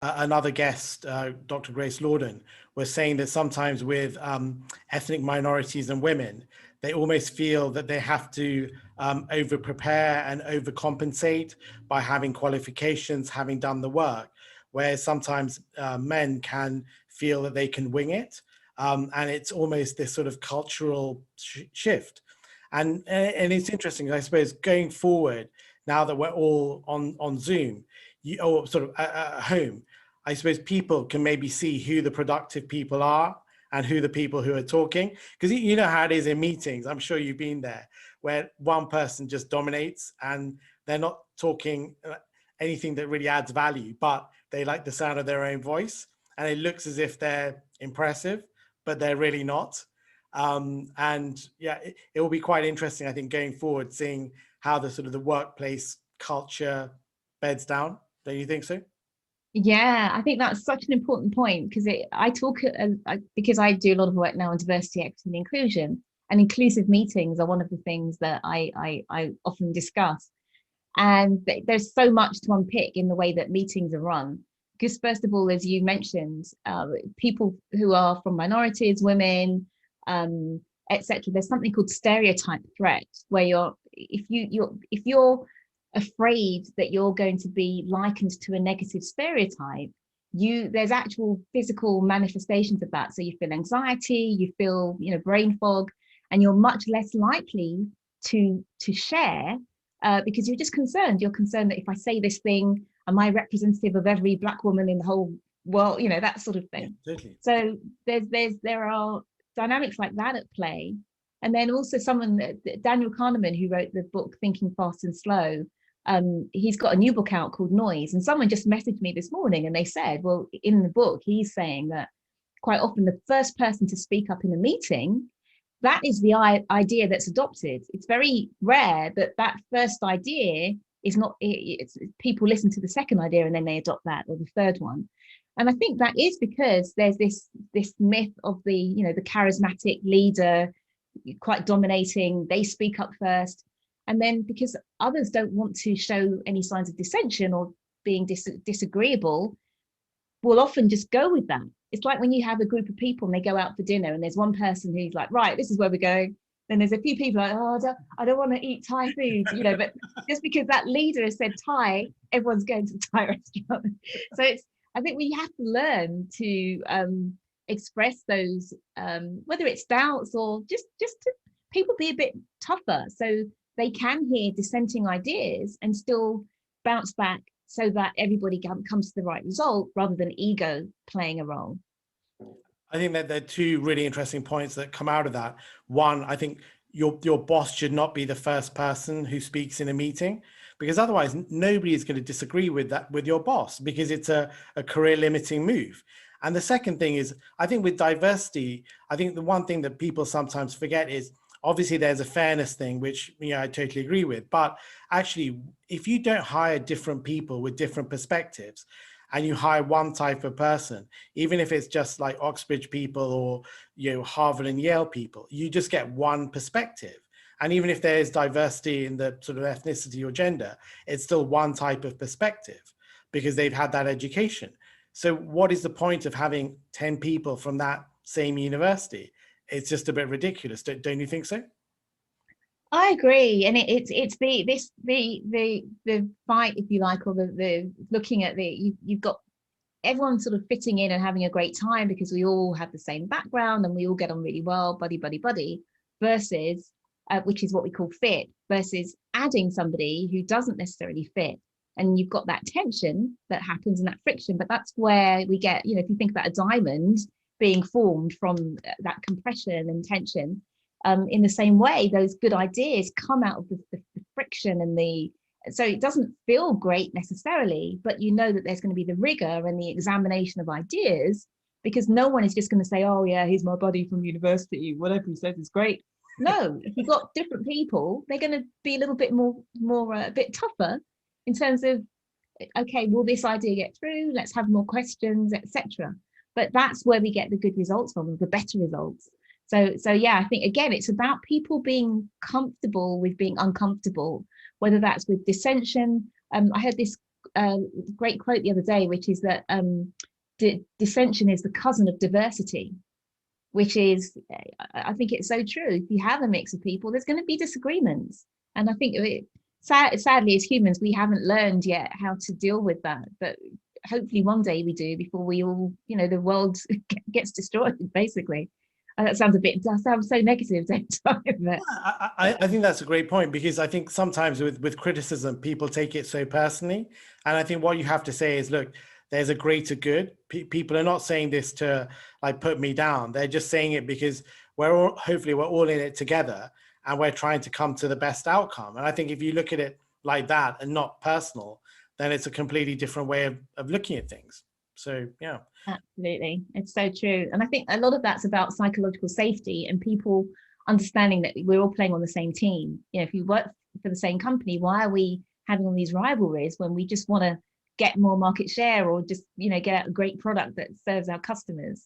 another guest, Dr. Grace Lorden, was saying that sometimes with ethnic minorities and women, they almost feel that they have to over prepare and overcompensate by having qualifications, having done the work, whereas sometimes men can feel that they can wing it. And it's almost this sort of cultural shift. And it's interesting, I suppose, going forward, now that we're all on Zoom, or sort of at home, I suppose people can maybe see who the productive people are and who the people who are talking. Because you know how it is in meetings, I'm sure you've been there, where one person just dominates and they're not talking anything that really adds value, but they like the sound of their own voice. And it looks as if they're impressive, but they're really not. And yeah, it will be quite interesting, I think, going forward, seeing how the sort of the workplace culture beds down. Don't you think so? Yeah, I think that's such an important point because because I do a lot of work now on diversity, equity, and inclusion, and inclusive meetings are one of the things that I often discuss. And there's so much to unpick in the way that meetings are run. Because first of all, as you mentioned, people who are from minorities, women, etc. There's something called stereotype threat, where if you're afraid that you're going to be likened to a negative stereotype, there's actual physical manifestations of that. So you feel anxiety, you feel brain fog, and you're much less likely to share because you're just concerned. You're concerned that if I say this thing, am I representative of every Black woman in the whole world? That sort of thing. Yeah, totally. So there are dynamics like that at play. And then also Daniel Kahneman, who wrote the book Thinking Fast and Slow, he's got a new book out called Noise. And someone just messaged me this morning and they said, well, in the book, he's saying that quite often the first person to speak up in a meeting, that is the idea that's adopted. It's very rare that first idea is not, it's people listen to the second idea and then they adopt that, or the third one. And I think that is because there's this myth of the charismatic leader, quite dominating, they speak up first. And then because others don't want to show any signs of dissension or being disagreeable, will often just go with that. It's like when you have a group of people and they go out for dinner and there's one person who's like, right, this is where we're going. Then there's a few people like, oh, I don't want to eat Thai food, but just because that leader has said Thai, everyone's going to the Thai restaurant. So I think we have to learn to express those, whether it's doubts or just to people be a bit tougher so they can hear dissenting ideas and still bounce back so that everybody comes to the right result rather than ego playing a role. I think that there are two really interesting points that come out of that. One, I think your boss should not be the first person who speaks in a meeting, because otherwise nobody is going to disagree with your boss, because it's a career limiting move. And the second thing is, I think with diversity, I think the one thing that people sometimes forget is, obviously there's a fairness thing, which I totally agree with. But actually, if you don't hire different people with different perspectives, and you hire one type of person, even if it's just like Oxbridge people or Harvard and Yale people, you just get one perspective. And even if there is diversity in the sort of ethnicity or gender, it's still one type of perspective because they've had that education. So what is the point of having 10 people from that same university? It's just a bit ridiculous. Don't you think so? I agree, and it's the fight, if you like, or the looking at you've got everyone sort of fitting in and having a great time because we all have the same background and we all get on really well, buddy, versus which is what we call fit, versus adding somebody who doesn't necessarily fit, and you've got that tension that happens and that friction. But that's where we get, if you think about a diamond being formed from that compression and tension. In the same way, those good ideas come out of the friction so it doesn't feel great necessarily, but you know that there's going to be the rigor and the examination of ideas, because no one is just going to say, oh yeah, he's my buddy from university, whatever he says is great. No, if you've got different people, they're going to be a little bit more a bit tougher in terms of, okay, will this idea get through? Let's have more questions, etc. But that's where we get the good results from, the better results. So yeah, I think again, it's about people being comfortable with being uncomfortable, whether that's with dissension. I heard this great quote the other day, which is that dissension is the cousin of diversity, which is, I think it's so true. If you have a mix of people, there's going to be disagreements. And I think sadly, as humans, we haven't learned yet how to deal with that. But hopefully one day we do, before we all, the world gets destroyed, basically. That sounds so negative, but I think that's a great point, because I think sometimes with criticism, people take it so personally. And I think what you have to say is, look, there's a greater good. People are not saying this to like put me down. They're just saying it because hopefully we're all in it together, and we're trying to come to the best outcome. And I think if you look at it like that and not personal, then it's a completely different way of looking at things. So, yeah. Absolutely. It's so true. And I think a lot of that's about psychological safety and people understanding that we're all playing on the same team. If you work for the same company, why are we having all these rivalries when we just want to get more market share, or just, get a great product that serves our customers?